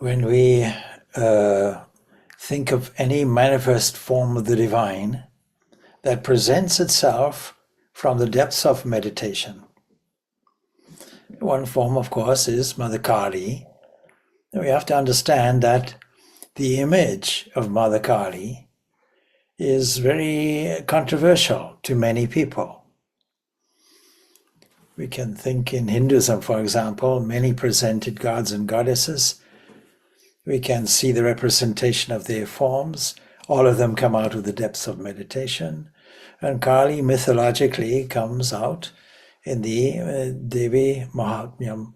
When we think of any manifest form of the divine that presents itself from the depths of meditation, one form, of course, is Mother Kali. We have to understand that the image of Mother Kali is very controversial to many people. We can think in Hinduism, for example, many presented gods and goddesses. We can see the representation of their forms. All of them come out of the depths of meditation. And Kali mythologically comes out in the Devi Mahatmyam.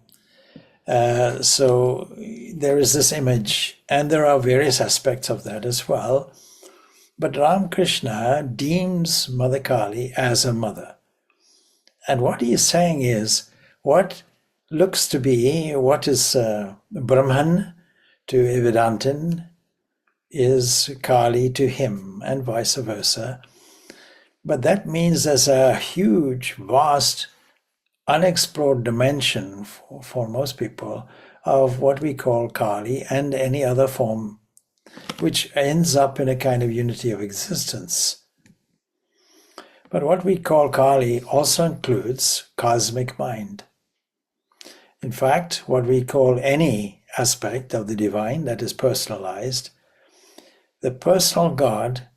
So there is this image, and there are various aspects of that as well. But Ramakrishna deems Mother Kali as a mother. And what he is saying is, what looks to be, what is Brahman to a Vedantin is Kali to him, and vice versa. But that means there's a huge, vast, unexplored dimension for most people of what we call Kali and any other form, which ends up in a kind of unity of existence. But what we call Kali also includes cosmic mind. In fact, what we call any aspect of the divine that is personalized, the personal God,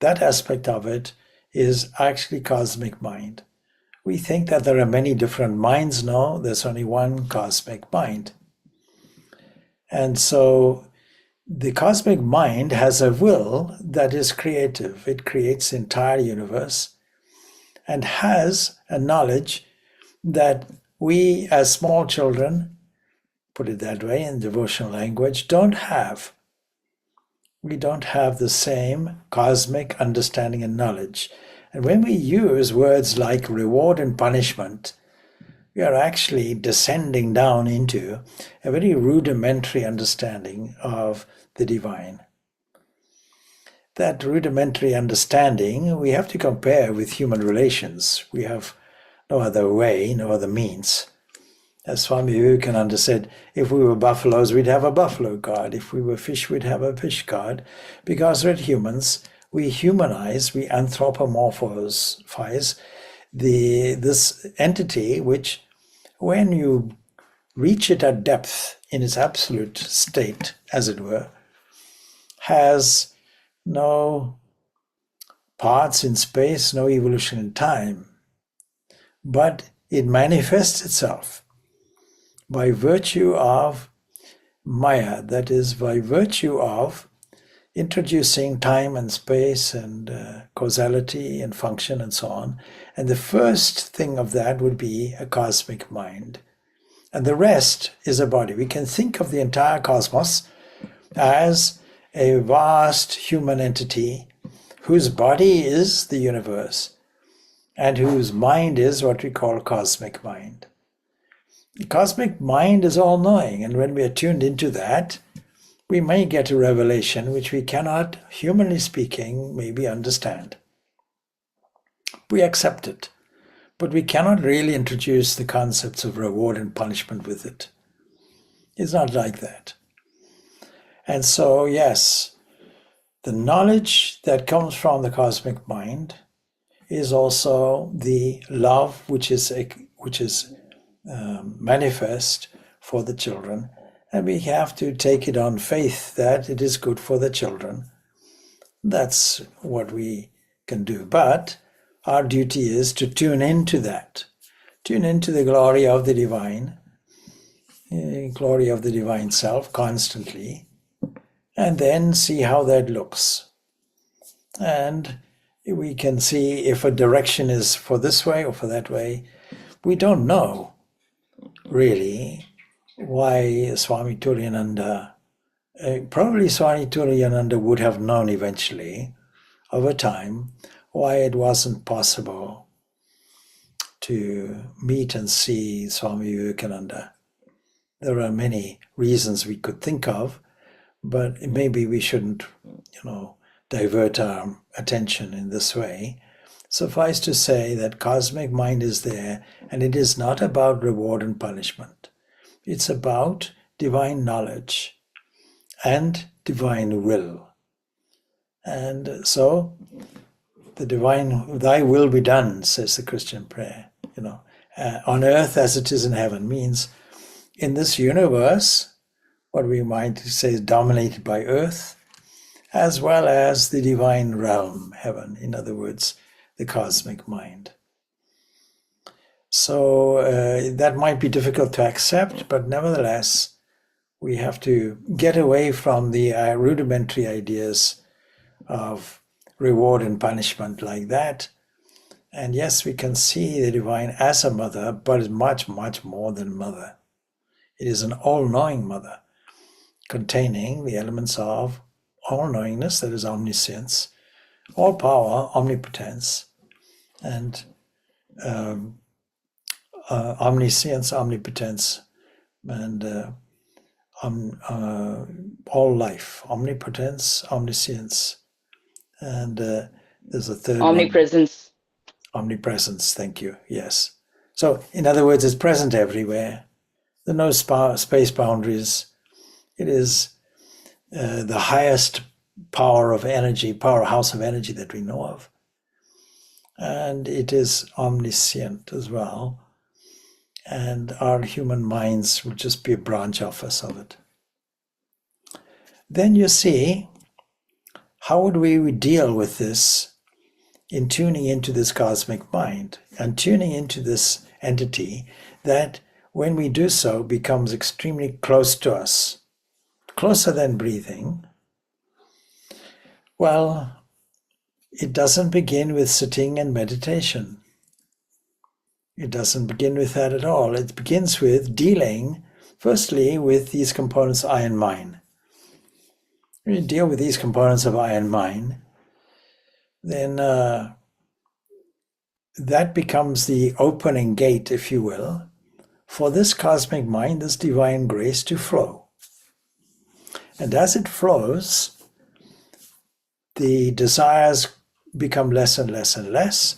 that aspect of it is actually cosmic mind. We think that there are many different minds. No, there's only one cosmic mind. And so the cosmic mind has a will that is creative. It creates the entire universe and has a knowledge that we as small children, put it that way in devotional language, don't have. We don't have the same cosmic understanding and knowledge. And when we use words like reward and punishment, we are actually descending down into a very rudimentary understanding of the divine. That rudimentary understanding we have to compare with human relations. We have no other way, no other means. As Swami Vivekananda said, if we were buffaloes, we'd have a buffalo god. If we were fish, we'd have a fish god. Because we're humans, we humanize, we anthropomorphize this entity, which when you reach it at depth in its absolute state, as it were, has no parts in space, no evolution in time, but it manifests itself by virtue of Maya, that is, by virtue of introducing time and space and causality and function and so on. And the first thing of that would be a cosmic mind. And the rest is a body. We can think of the entire cosmos as a vast human entity whose body is the universe and whose mind is what we call cosmic mind. The cosmic mind is all-knowing, and when we are tuned into that, we may get a revelation which we cannot, humanly speaking, maybe understand. We accept it, but we cannot really introduce the concepts of reward and punishment with it. It's not like that. And so, yes, the knowledge that comes from the cosmic mind is also the love which is manifest for the children. And we have to take it on faith that it is good for the children. That's what we can do. But our duty is to tune into that. Tune into the glory of the divine self constantly, and then see how that looks. And we can see if a direction is for this way or for that way. We don't know really why Swami Turiyananda, probably Swami Turiyananda would have known eventually, over time, why it wasn't possible to meet and see Swami Vivekananda. There are many reasons we could think of, but maybe we shouldn't, divert our attention in this way. Suffice to say that cosmic mind is there, and it is not about reward and punishment. It's about divine knowledge. and divine will. And so the divine, thy will be done, says the Christian prayer, on earth as it is in heaven, means in this universe, what we might say is dominated by earth, as well as the divine realm, heaven, in other words, the cosmic mind. So that might be difficult to accept, but nevertheless, we have to get away from the rudimentary ideas of reward and punishment like that. And yes, we can see the divine as a mother, but it's much, much more than mother. It is an all-knowing mother, containing the elements of all-knowingness, that is omniscience, all power, omnipotence, and omniscience, omnipotence, and all life, omnipotence, omniscience, and there's a third omnipresence. one. Omnipresence, thank you, yes. So, in other words, it's present everywhere. There are no space boundaries. It is the highest power of energy, powerhouse of energy that we know of. And it is omniscient as well. And our human minds will just be a branch office of it. Then you see, how would we deal with this in tuning into this cosmic mind and tuning into this entity that, when we do so, becomes extremely close to us, closer than breathing? Well, it doesn't begin with sitting and meditation. It doesn't begin with that at all. It begins with dealing, firstly, with these components, I and mine. When you deal with these components of I and mine, then that becomes the opening gate, if you will, for this cosmic mind, this divine grace to flow. And as it flows, the desires become less and less and less.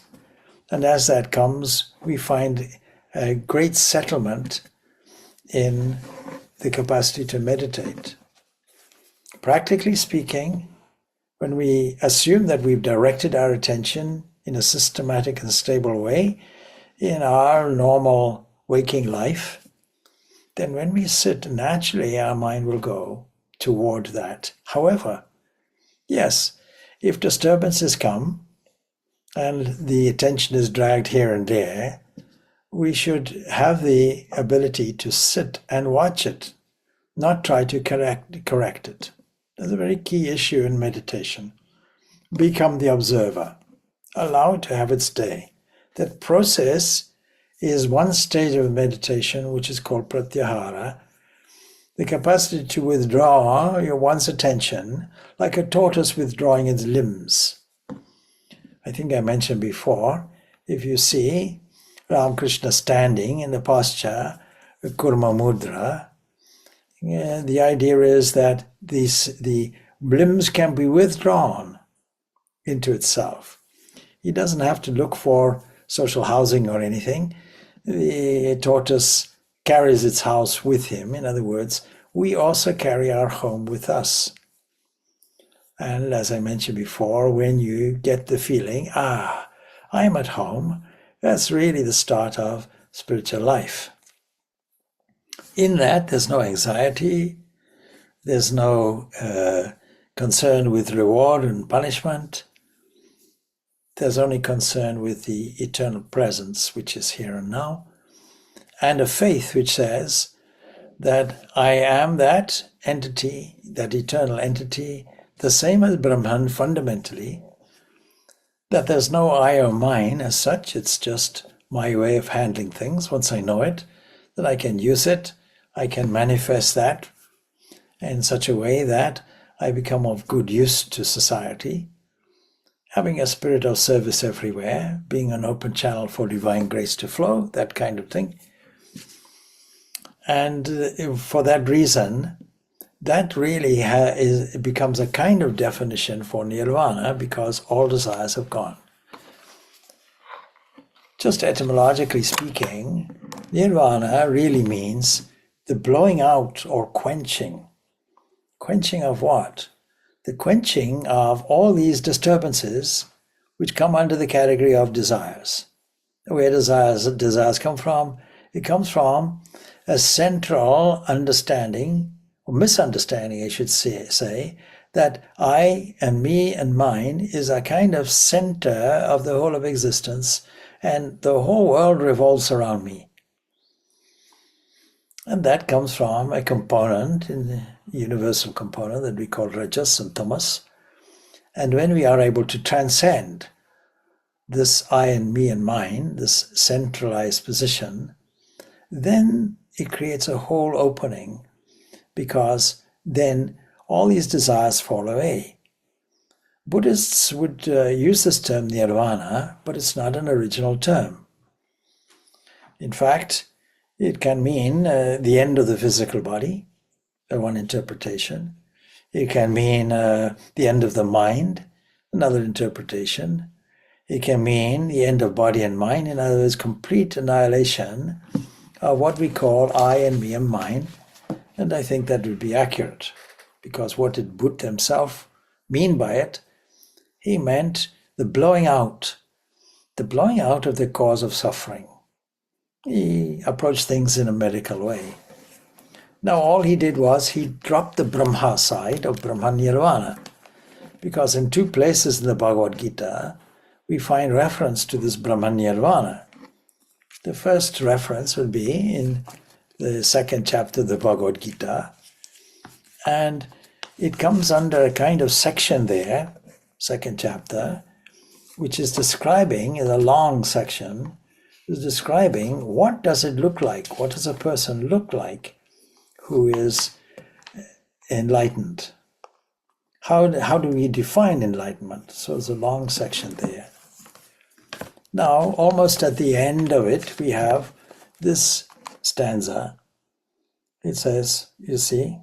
And as that comes, we find a great settlement in the capacity to meditate. Practically speaking, when we assume that we've directed our attention in a systematic and stable way in our normal waking life, then when we sit, naturally our mind will go toward that. However, yes, if disturbances come and the attention is dragged here and there, we should have the ability to sit and watch it, not try to correct it. That's a very key issue in meditation. Become the observer. Allow it to have its day. That process is one stage of meditation, which is called pratyahara, the capacity to withdraw one's attention like a tortoise withdrawing its limbs. I think I mentioned before, if you see Ramakrishna standing in the posture, Kurma Mudra, the idea is that the limbs can be withdrawn into itself. He doesn't have to look for social housing or anything. The tortoise carries its house with him. In other words, we also carry our home with us. And as I mentioned before, when you get the feeling, I'm at home, that's really the start of spiritual life. In that, there's no anxiety, there's no concern with reward and punishment. There's only concern with the eternal presence, which is here and now, and a faith which says that I am that entity, that eternal entity, the same as Brahman fundamentally, that there's no I or mine as such, it's just my way of handling things. Once I know it, that I can use it, I can manifest that in such a way that I become of good use to society, having a spirit of service everywhere, being an open channel for divine grace to flow, that kind of thing. And for that reason, that really becomes a kind of definition for nirvana, because all desires have gone. Just etymologically speaking, nirvana really means the blowing out or quenching Quenching of what? The quenching of all these disturbances which come under the category of desires. Where desires come from? It comes from a central understanding, or misunderstanding, I should say, that I and me and mine is a kind of center of the whole of existence, and the whole world revolves around me. And that comes from a component, in the universal component that we call rajas and tamas. And when we are able to transcend this I and me and mine, this centralized position, then it creates a whole opening, because then all these desires fall away. Buddhists would use this term nirvana, but it's not an original term. In fact, it can mean the end of the physical body, one interpretation. It can mean the end of the mind, another interpretation. It can mean the end of body and mind, in other words, complete annihilation of what we call I and me and mine. And I think that would be accurate, because what did Buddha himself mean by it? He meant the blowing out of the cause of suffering. He approached things in a medical way. Now all he did was he dropped the Brahma side of Brahmanirvana, because in two places in the Bhagavad Gita we find reference to this Brahmanirvana. The first reference will be in the second chapter of the Bhagavad Gita, and it comes under a kind of section there, second chapter, which is describing, in a long section, is describing what does it look like, what does a person look like who is enlightened. How do we define enlightenment? So there's a long section there. Now, almost at the end of it, we have this stanza. It says, you see,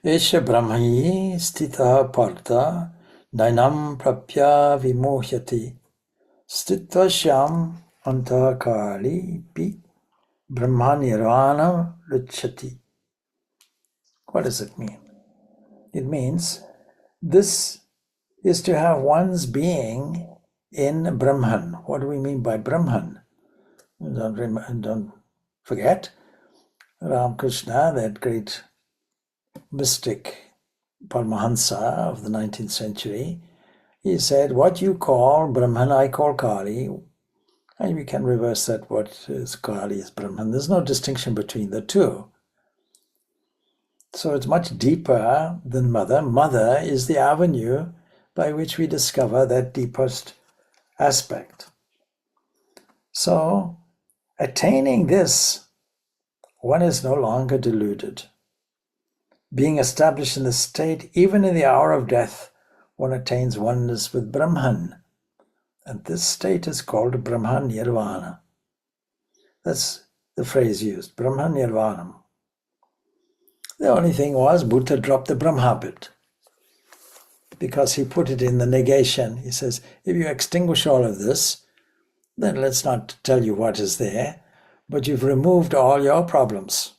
Esha Brahmayi stita partha nainam prapya vimohyati stitva antakali pi Brahmanirvana luchati. What does it mean? It means this is to have one's being in Brahman. What do we mean by Brahman? Don't forget, Ramakrishna, that great mystic Paramahansa of the 19th century, he said, what you call Brahman, I call Kali. And we can reverse that, what is Kali is Brahman. There's no distinction between the two. So it's much deeper than mother. Mother is the avenue by which we discover that deepest aspect. So, attaining this, one is no longer deluded. Being established in the state, even in the hour of death, one attains oneness with Brahman. And this state is called Brahmanirvana. That's the phrase used, Brahmanirvanam. The only thing was, Buddha dropped the Brahma bit, because he put it in the negation. He says, if you extinguish all of this, then let's not tell you what is there, but you've removed all your problems.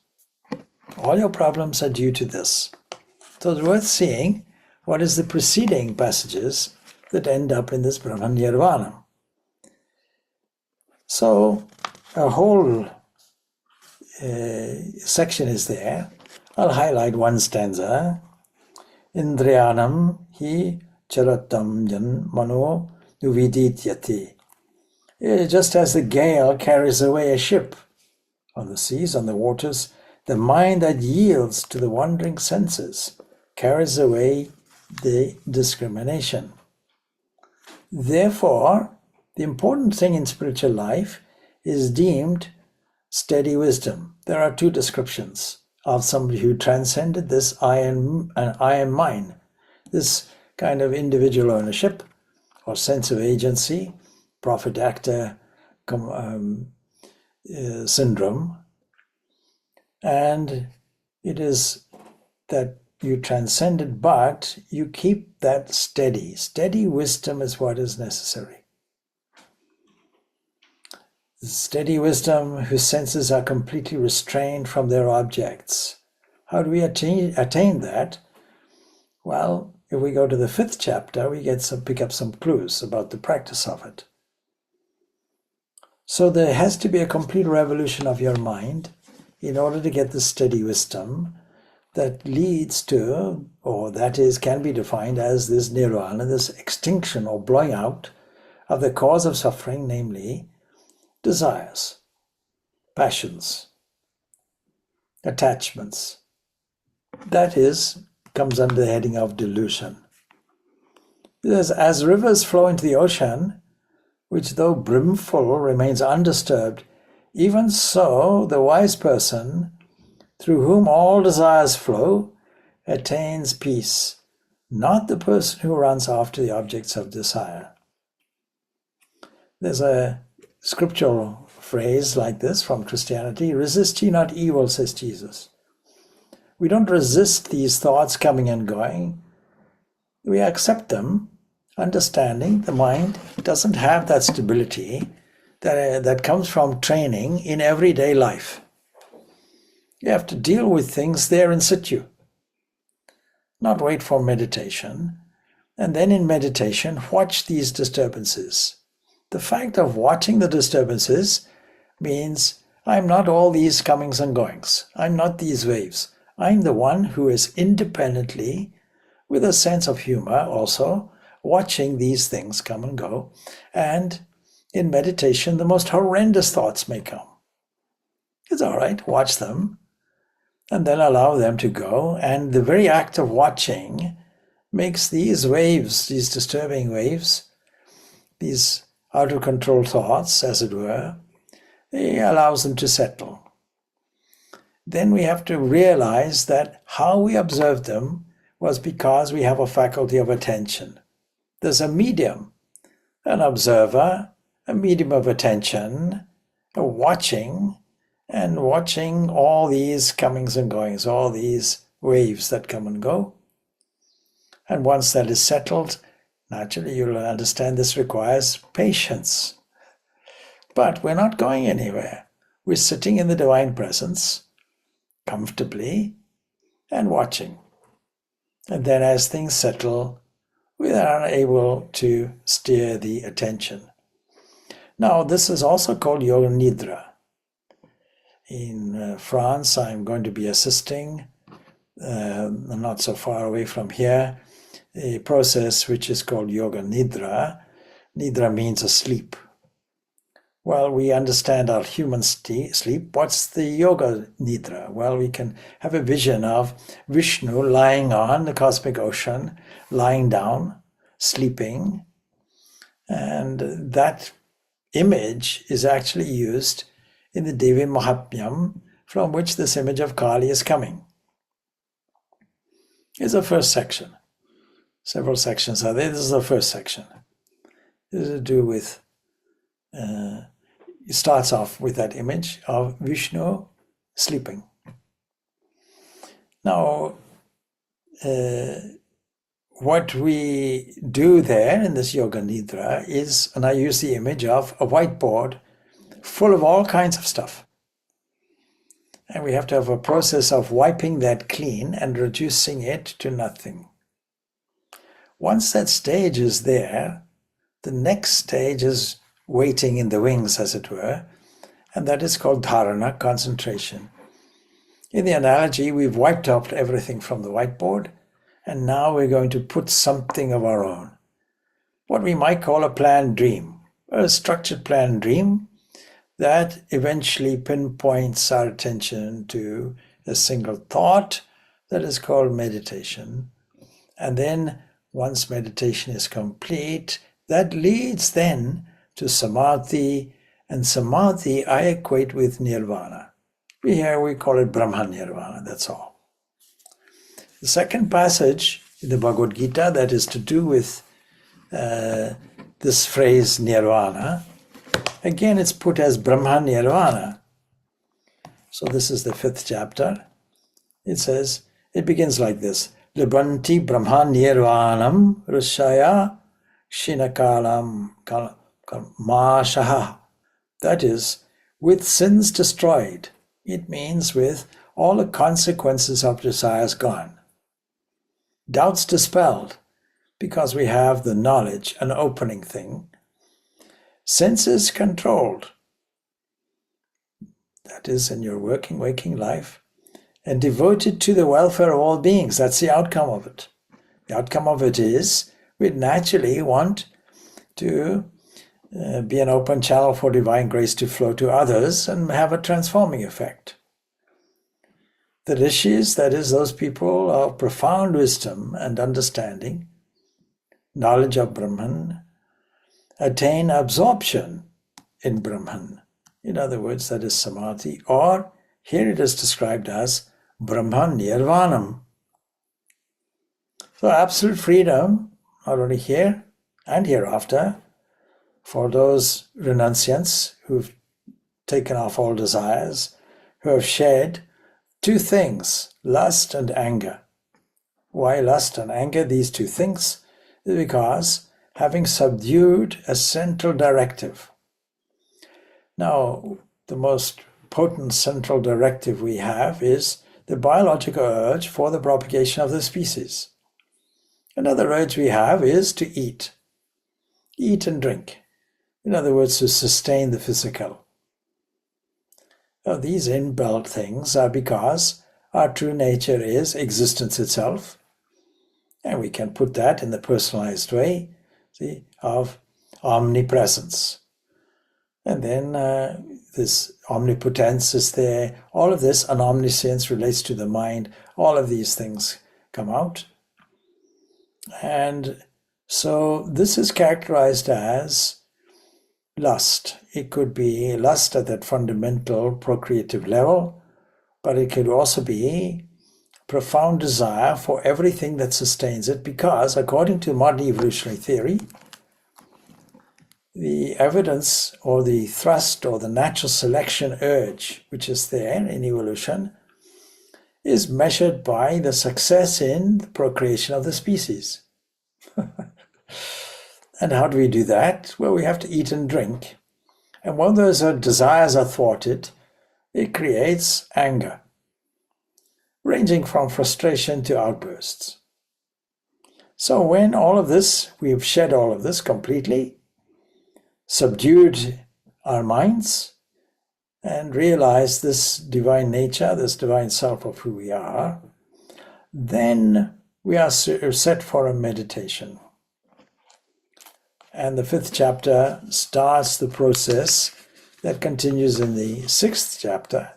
All your problems are due to this. So it's worth seeing what is the preceding passages that end up in this Brahmanirvana. So a whole section is there. I'll highlight one stanza. Indriyanam hi charatam jan mano nuvidityati. Just as the gale carries away a ship on the seas, on the waters, the mind that yields to the wandering senses carries away the discrimination. Therefore, the important thing in spiritual life is deemed steady wisdom. There are two descriptions of somebody who transcended this I am mine, this kind of individual ownership or sense of agency, prophet-actor syndrome. And it is that you transcend it, but you keep that steady. Steady wisdom is what is necessary. Steady wisdom whose senses are completely restrained from their objects, How do we attain that? Well, if we go to the 5th chapter, we pick up some clues about the practice of it. So there has to be a complete revolution of your mind in order to get the steady wisdom that leads to, or that is, can be defined as this nirvana, this extinction or blowing out of the cause of suffering, namely desires, passions, attachments. That comes under the heading of delusion. Because as rivers flow into the ocean, which though brimful remains undisturbed, even so the wise person, through whom all desires flow, attains peace, not the person who runs after the objects of desire. There's a scriptural phrase like this from Christianity: resist ye not evil, says Jesus. We don't resist these thoughts coming and going. We accept them, understanding the mind doesn't have that stability that comes from training in everyday life. You have to deal with things there in situ, not wait for meditation, and then in meditation watch these disturbances. The fact of watching the disturbances means I'm not all these comings and goings. I'm not these waves. I'm the one who is independently, with a sense of humor also, watching these things come and go. And in meditation, the most horrendous thoughts may come. It's all right, watch them, and then allow them to go. And the very act of watching makes these waves, these disturbing waves, these out of control thoughts, as it were, it allows them to settle. Then we have to realize that how we observed them was because we have a faculty of attention. There's a medium, an observer, a medium of attention, a watching, and watching all these comings and goings, all these waves that come and go. And once that is settled, naturally you'll understand this requires patience. But we're not going anywhere. We're sitting in the divine presence, comfortably, and watching. And then as things settle, we are able to steer the attention. Now, this is also called Yoga Nidra. In France, I'm going to be assisting, not so far away from here, a process which is called Yoga Nidra. Nidra means asleep. Well, we understand our human sleep. What's the Yoga Nidra? Well, we can have a vision of Vishnu lying on the cosmic ocean, lying down, sleeping. And that image is actually used in the Devi Mahatmyam, from which this image of Kali is coming. It's the first section. Several sections are there. This is the first section. This is to do with, it starts off with that image of Vishnu sleeping. Now, what we do there in this Yoga Nidra is, and I use the image of a whiteboard full of all kinds of stuff. And we have to have a process of wiping that clean and reducing it to nothing. Once that stage is there, the next stage is waiting in the wings, as it were, and that is called dharana, concentration. In the analogy, we've wiped out everything from the whiteboard, and now we're going to put something of our own. What we might call a planned dream, a structured planned dream that eventually pinpoints our attention to a single thought that is called meditation. And then once meditation is complete, that leads then to samadhi, and samadhi I equate with nirvana. Here we call it Brahmanirvana, that's all. The second passage in the Bhagavad Gita that is to do with this phrase nirvana, again it's put as Brahmanirvana. So this is the 5th chapter. It says, it begins like this: Libanti Brahmanirvanam Rishaya Shinakalam Mashaha. That is, with sins destroyed. It means with all the consequences of desires gone. Doubts dispelled, because we have the knowledge, an opening thing. Senses controlled, that is in your waking life, and devoted to the welfare of all beings. That's the outcome of it. The outcome of it is we naturally want to be an open channel for divine grace to flow to others and have a transforming effect. The rishis, that is, those people of profound wisdom and understanding, knowledge of Brahman, attain absorption in Brahman. In other words, that is samadhi, or here it is described as Brahmanirvana. So absolute freedom, not only here and hereafter, for those renunciants who've taken off all desires, who have shed two things, lust and anger. Why lust and anger, these two things? Is because having subdued a central directive. Now, the most potent central directive we have is the biological urge for the propagation of the species. Another urge we have is to eat and drink. In other words, to sustain the physical. Now, these inbuilt things are because our true nature is existence itself, and we can put that in the personalized way, of omnipresence. And then this omnipotence is there. All of this, and omniscience relates to the mind. All of these things come out. And so this is characterized as lust. It could be lust at that fundamental procreative level, but it could also be profound desire for everything that sustains it, because according to modern evolutionary theory, the evidence or the thrust or the natural selection urge which is there in evolution is measured by the success in the procreation of the species. And how do we do that? Well, we have to eat and drink. And when those desires are thwarted, it creates anger, ranging from frustration to outbursts. So when all of this, we have shed all of this completely, subdued our minds, and realized this divine nature, this divine self of who we are, then we are set for a meditation. And the 5th chapter starts the process that continues in the 6th chapter.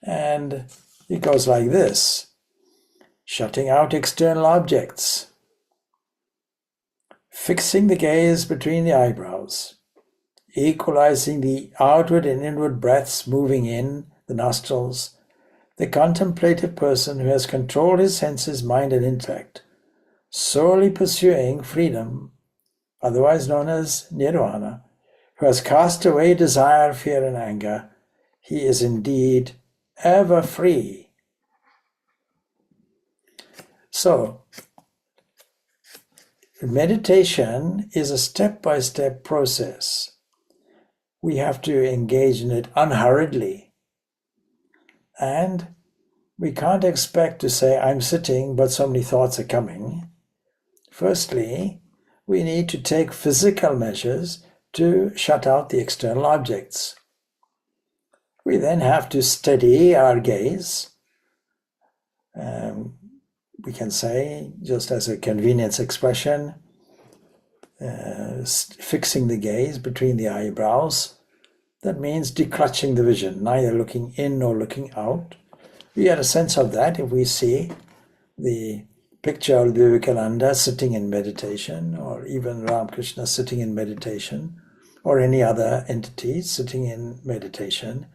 And it goes like this: shutting out external objects, fixing the gaze between the eyebrows, equalizing the outward and inward breaths moving in the nostrils. The contemplative person who has controlled his senses, mind, and intellect, solely pursuing freedom, otherwise known as nirvana, who has cast away desire, fear, and anger, he is indeed ever free. So, meditation is a step-by-step process. We have to engage in it unhurriedly. And we can't expect to say, I'm sitting, but so many thoughts are coming. Firstly, we need to take physical measures to shut out the external objects. We then have to steady our gaze. We can say, just as a convenience expression, fixing the gaze between the eyebrows. That means declutching the vision, neither looking in nor looking out. We get a sense of that if we see the picture of Vivekananda sitting in meditation, or even Ramakrishna sitting in meditation, or any other entity sitting in meditation.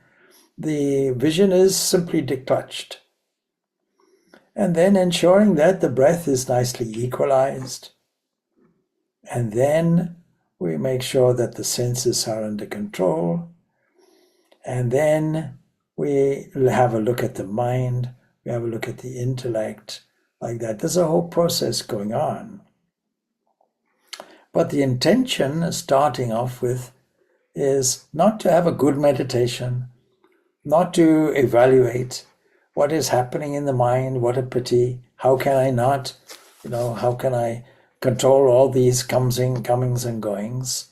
The vision is simply declutched. And then ensuring that the breath is nicely equalized. And then we make sure that the senses are under control. And then we have a look at the mind, we have a look at the intellect, like that. There's a whole process going on. But the intention, starting off with, is not to have a good meditation, not to evaluate, what is happening in the mind, what a pity, how can I not, how can I control all these comings and goings?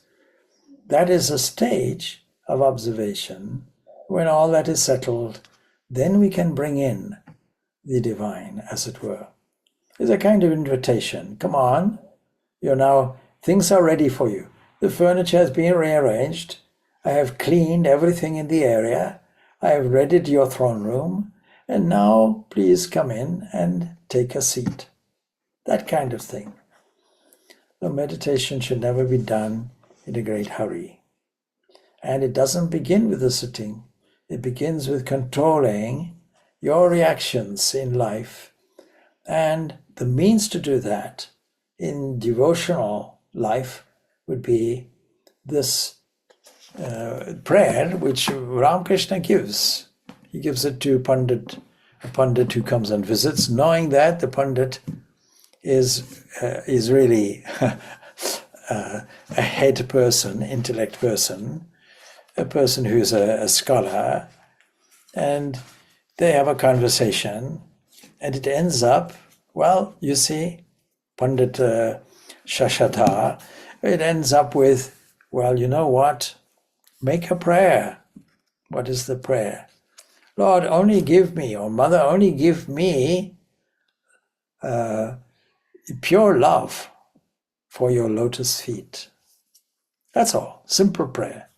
That is a stage of observation. When all that is settled, then we can bring in the divine, as it were. It's a kind of invitation. Come on, things are ready for you. The furniture has been rearranged. I have cleaned everything in the area. I have readied your throne room. And now please come in and take a seat. That kind of thing. The meditation should never be done in a great hurry. And it doesn't begin with the sitting. It begins with controlling your reactions in life. And the means to do that in devotional life would be this prayer which Ramakrishna gives. He gives it to a Pandit who comes and visits, knowing that the Pandit is really a head person, intellect person, a person who's a scholar, and they have a conversation, and it ends up, well, you see, Pandit Shashata, it ends up with, well, you know what? Make a prayer. What is the prayer? Lord, only give me, or Mother, only give me pure love for your lotus feet. That's all. Simple prayer.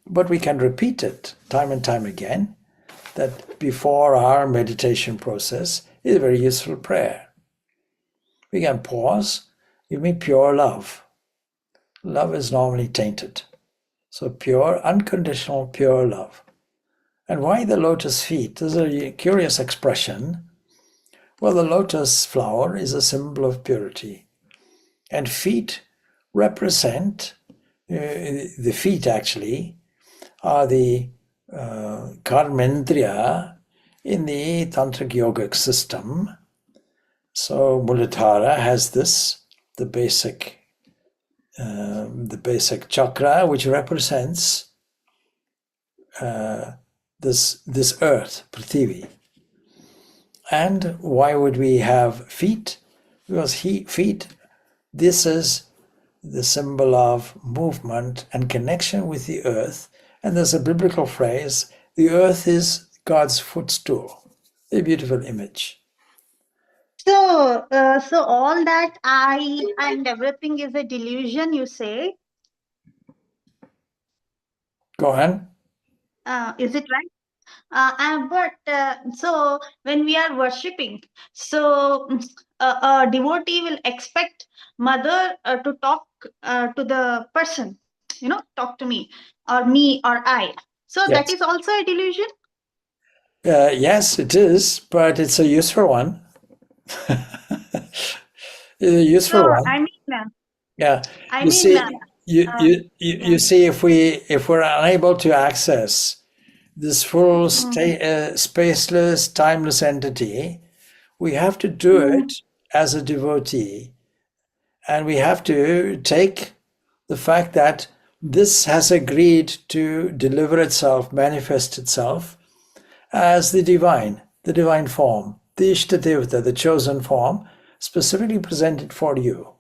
But we can repeat it time and time again, that before our meditation process is a very useful prayer. We can pause, give me pure love. Love is normally tainted. So pure, unconditional, pure love. And why the lotus feet? There's a curious expression. Well, the lotus flower is a symbol of purity. And feet represent, the feet actually, are the karmendriya in the tantric yogic system. So Muladhara has this, the basic chakra, which represents this earth, Prithvi. And why would we have feet? Because feet, this is the symbol of movement and connection with the earth. And there's a biblical phrase, the earth is God's footstool. A beautiful image. So all that I and everything is a delusion, you say? Go on. Is it right? So when we are worshipping, so a devotee will expect mother to talk to the person, talk to me or I. So that Yes. is also a delusion. Yes, it is, but it's a useful one. It's a useful So one. I mean, Yeah. I You mean, see, you see, if we're unable to access this full spaceless, timeless entity, we have to do it as a devotee, and we have to take the fact that this has agreed to deliver itself, manifest itself as the divine form, the Ishta Devata, the chosen form, specifically presented for you.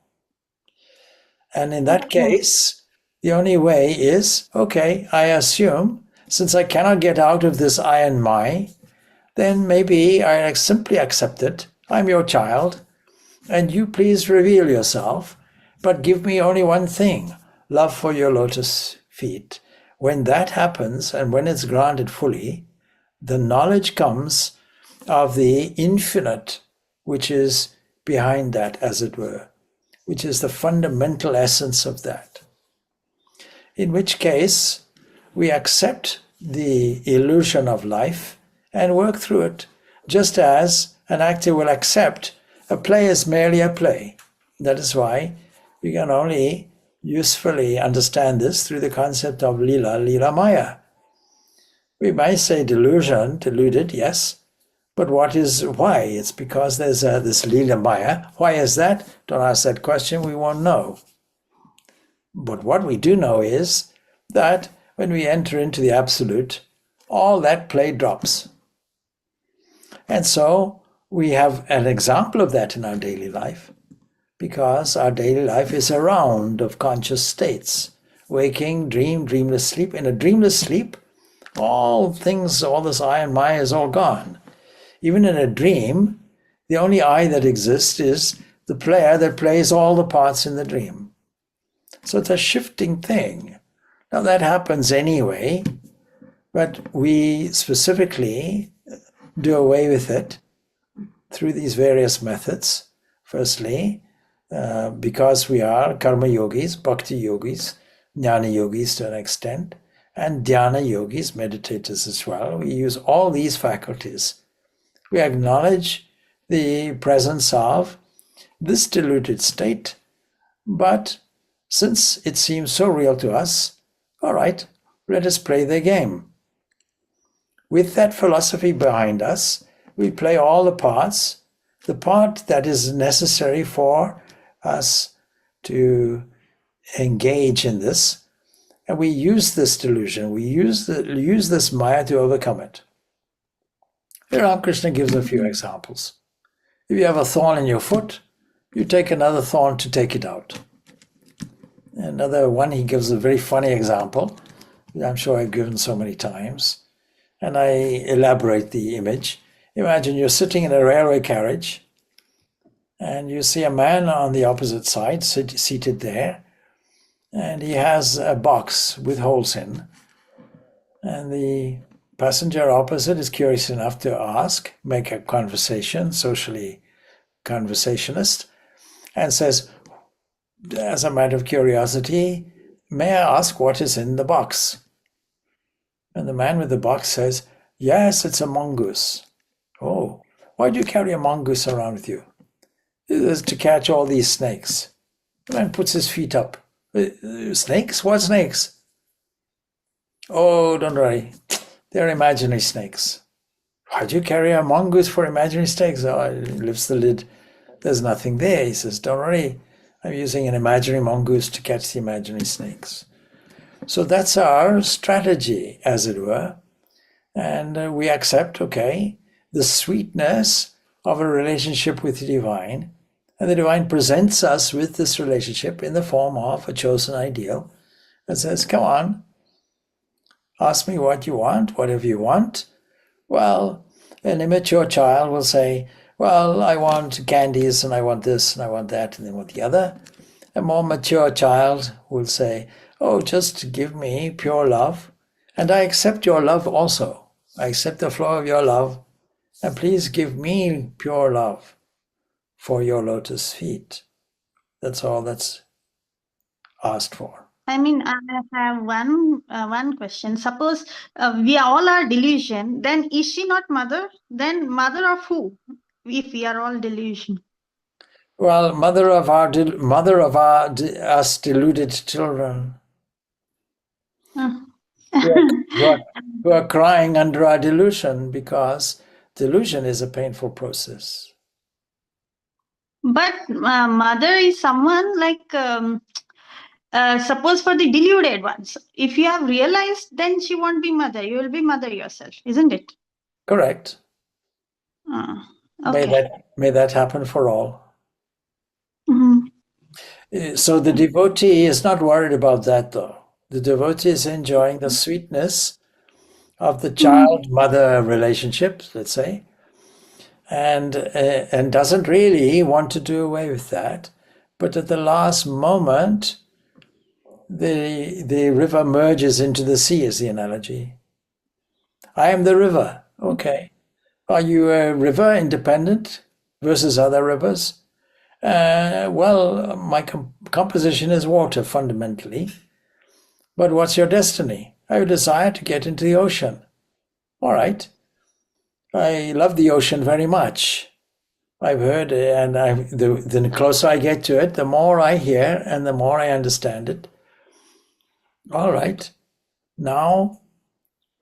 And in that case, the only way is, okay, I assume, since I cannot get out of this I and my, then maybe I simply accept it. I'm your child, and you please reveal yourself, but give me only one thing, love for your lotus feet. When that happens, and when it's granted fully, the knowledge comes of the infinite, which is behind that, as it were, which is the fundamental essence of that. In which case, we accept the illusion of life and work through it, just as an actor will accept a play is merely a play. That is why we can only usefully understand this through the concept of Leela Maya. We might say delusion, deluded, yes, but why? It's because there's this Leela Maya. Why is that? Don't ask that question, we won't know. But what we do know is that when we enter into the absolute, all that play drops. And so we have an example of that in our daily life, because our daily life is a round of conscious states. Waking, dream, dreamless sleep. In a dreamless sleep, all things, all this I and my is all gone. Even in a dream, the only I that exists is the player that plays all the parts in the dream. So it's a shifting thing. Now that happens anyway, but we specifically do away with it through these various methods. Firstly, because we are karma yogis, bhakti yogis, jnana yogis to an extent, and dhyana yogis, meditators as well. We use all these faculties. We acknowledge the presence of this diluted state, but since it seems so real to us, all right, let us play the game. With that philosophy behind us, we play all the parts, the part that is necessary for us to engage in this, and we use this delusion, we use this Maya to overcome it. Ramakrishna gives a few examples. If you have a thorn in your foot, you take another thorn to take it out. Another one, he gives a very funny example, I'm sure I've given so many times, and I elaborate the image. Imagine you're sitting in a railway carriage, and you see a man on the opposite side seated there, and he has a box with holes in, and the passenger opposite is curious enough to ask, make a conversation, socially conversationalist, and says, as a matter of curiosity, may I ask what is in the box? And the man with the box says, yes, it's a mongoose. Oh, why do you carry a mongoose around with you? It is to catch all these snakes. The man puts his feet up. Snakes? What snakes? Oh, don't worry. They're imaginary snakes. Why do you carry a mongoose for imaginary snakes? Oh, he lifts the lid. There's nothing there. He says, don't worry. I'm using an imaginary mongoose to catch the imaginary snakes. So that's our strategy, as it were. And we accept, okay, the sweetness of a relationship with the divine. And the divine presents us with this relationship in the form of a chosen ideal and says, come on, ask me what you want, whatever you want. Well, an immature child will say, well, I want candies and I want this and I want that and I want the other. A more mature child will say, oh, just give me pure love. And I accept your love also. I accept the flow of your love. And please give me pure love for your lotus feet. That's all that's asked for. I mean, I have one question. Suppose we all are delusion, then is she not mother? Then mother of who? If we are all delusion. Well, mother of us deluded children who are crying under our delusion, because delusion is a painful process. But mother is someone like, suppose for the deluded ones, if you have realized, then she won't be mother. You will be mother yourself, isn't it? Correct. Okay. May that happen for all. Mm-hmm. So the devotee is not worried about that, though. The devotee is enjoying the sweetness of the child-mother relationship, let's say, and doesn't really want to do away with that. But at the last moment, the river merges into the sea, is the analogy. I am the river. Okay. Are you a river independent versus other rivers? Well, my composition is water fundamentally. But what's your destiny? I have a desire to get into the ocean. All right. I love the ocean very much. I've heard, and the closer I get to it, the more I hear and the more I understand it. All right. Now,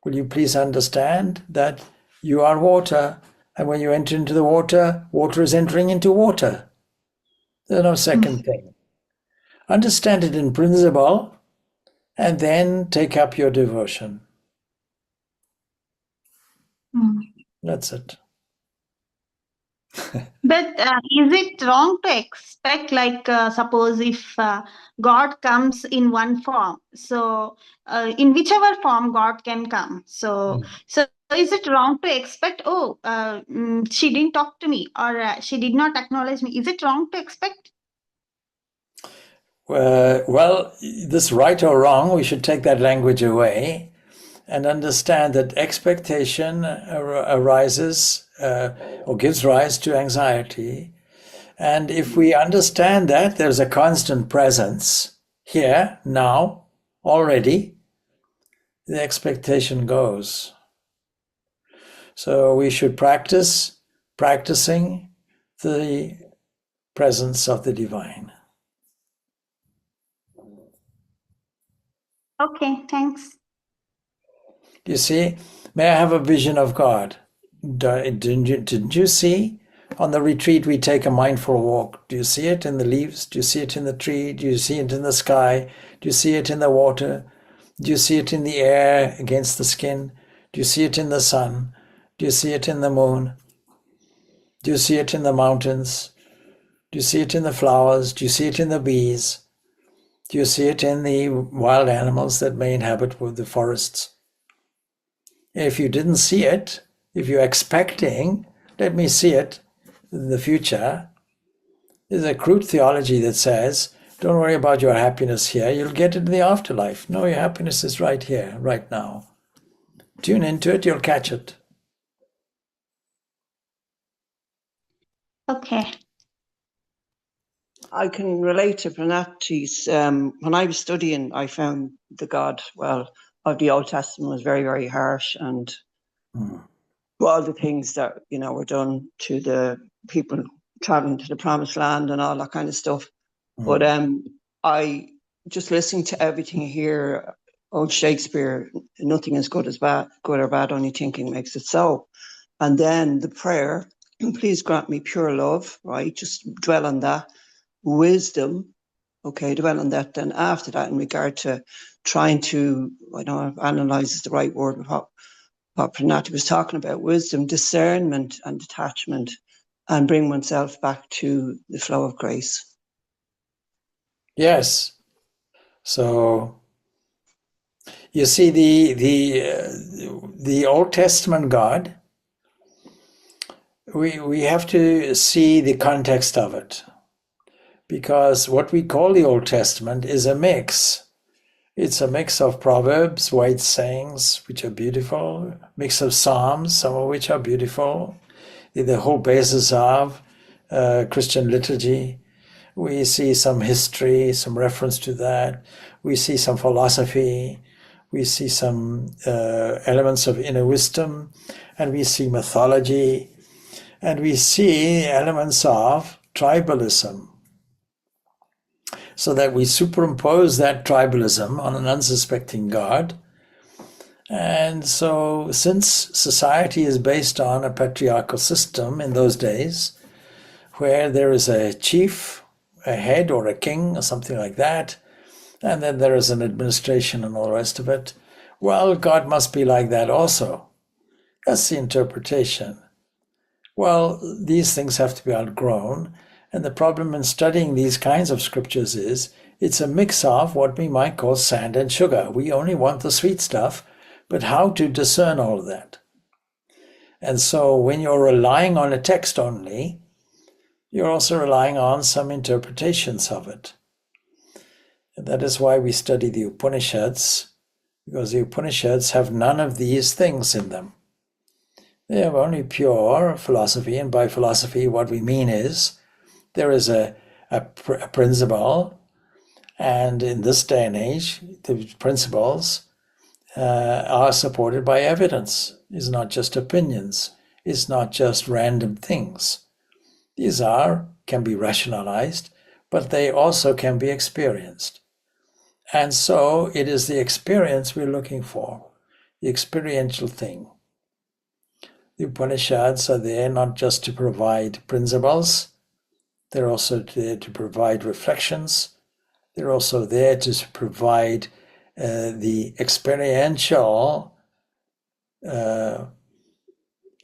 will you please understand that you are water, and when you enter into the water, water is entering into water. There's no second thing. Understand it in principle, and then take up your devotion. That's it. But is it wrong to expect, like, suppose if God comes in one form, so in whichever form God can come, so is it wrong to expect, oh, she didn't talk to me, or she did not acknowledge me? Is it wrong to expect? Well, this right or wrong, we should take that language away and understand that expectation arises or gives rise to anxiety. And if we understand that there's a constant presence here, now, already, the expectation goes. So we should practicing the presence of the divine. Okay, thanks. You see, may I have a vision of God? Didn't you see? On the retreat, we take a mindful walk. Do you see it in the leaves? Do you see it in the tree? Do you see it in the sky? Do you see it in the water? Do you see it in the air against the skin? Do you see it in the sun? Do you see it in the moon? Do you see it in the mountains? Do you see it in the flowers? Do you see it in the bees? Do you see it in the wild animals that may inhabit the forests? If you didn't see it, if you're expecting, let me see it in the future, there's a crude theology that says, don't worry about your happiness here, you'll get it in the afterlife. No, your happiness is right here, right now. Tune into it, you'll catch it. Okay. I can relate to Pranati's. When I was studying, I found the God, of the Old Testament was very, very harsh, and all the things that were done to the people traveling to the Promised Land and all that kind of stuff. But I just listening to everything here, old Shakespeare, nothing is good or bad, only thinking makes it so. And then the prayer, please grant me pure love, right? Just dwell on that. Wisdom, okay, dwell on that. Then after that, in regard to trying to, I don't know if analyze is the right word, what Pranati was talking about, wisdom, discernment and detachment, and bring oneself back to the flow of grace. Yes. So you see the Old Testament God, we have to see the context of it. Because what we call the Old Testament is a mix. It's a mix of proverbs, wise sayings, which are beautiful, mix of psalms, some of which are beautiful. They're the whole basis of Christian liturgy. We see some history, some reference to that. We see some philosophy. We see some elements of inner wisdom. And we see mythology. And we see elements of tribalism. So that we superimpose that tribalism on an unsuspecting God. And so, since society is based on a patriarchal system in those days, where there is a chief, a head or a king or something like that, and then there is an administration and all the rest of it, well, God must be like that also. That's the interpretation. Well, these things have to be outgrown. And the problem in studying these kinds of scriptures is it's a mix of what we might call sand and sugar. We only want the sweet stuff, but how to discern all of that? And so when you're relying on a text only, you're also relying on some interpretations of it. And that is why we study the Upanishads, because the Upanishads have none of these things in them. They have only pure philosophy, and by philosophy what we mean is there is a principle, and in this day and age, the principles are supported by evidence. It's not just opinions. It's not just random things. These can be rationalized, but they also can be experienced. And so it is the experience we're looking for, the experiential thing. The Upanishads are there not just to provide principles, they're also there to provide reflections. They're also there to provide the experiential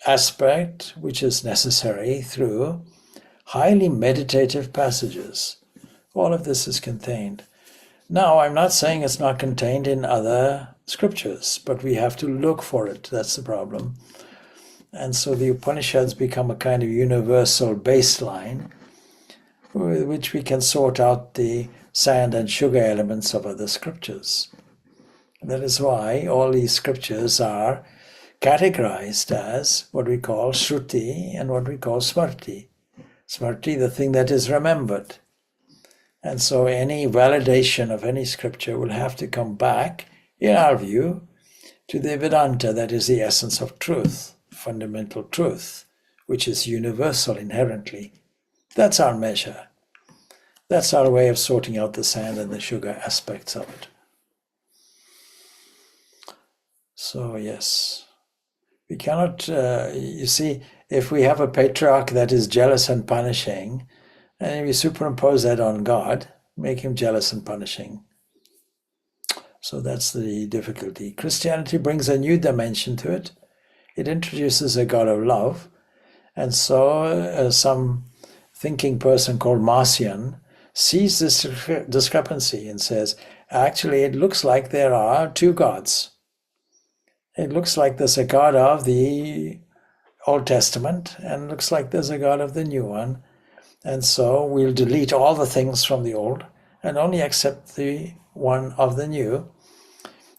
aspect which is necessary through highly meditative passages. All of this is contained. Now, I'm not saying it's not contained in other scriptures, but we have to look for it. That's the problem. And so the Upanishads become a kind of universal baseline with which we can sort out the sand and sugar elements of other scriptures. That is why all these scriptures are categorized as what we call Shruti and what we call Smriti. Smriti, the thing that is remembered. And so any validation of any scripture will have to come back, in our view, to the Vedanta, that is the essence of truth, fundamental truth, which is universal inherently. That's our measure. That's our way of sorting out the sand and the sugar aspects of it. So yes, we cannot, you see, if we have a patriarch that is jealous and punishing, and we superimpose that on God, make him jealous and punishing. So that's the difficulty. Christianity brings a new dimension to it. It introduces a God of love. And so some thinking person called Marcion sees this discrepancy and says, actually, it looks like there are two gods. It looks like there's a God of the Old Testament, and it looks like there's a God of the new one. And so we'll delete all the things from the old and only accept the one of the new.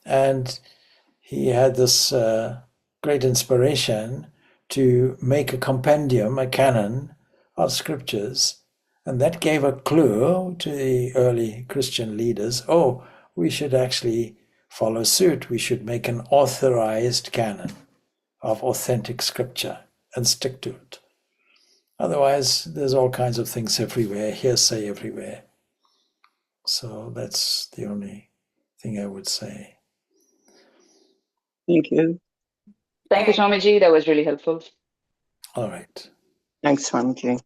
And he had this great inspiration to make a compendium, a canon of scriptures. And that gave a clue to the early Christian leaders. Oh, we should actually follow suit. We should make an authorized canon of authentic scripture and stick to it. Otherwise, there's all kinds of things everywhere, hearsay everywhere. So that's the only thing I would say. Thank you. Thank you, Swamiji. That was really helpful. All right. Thanks, Swamiji.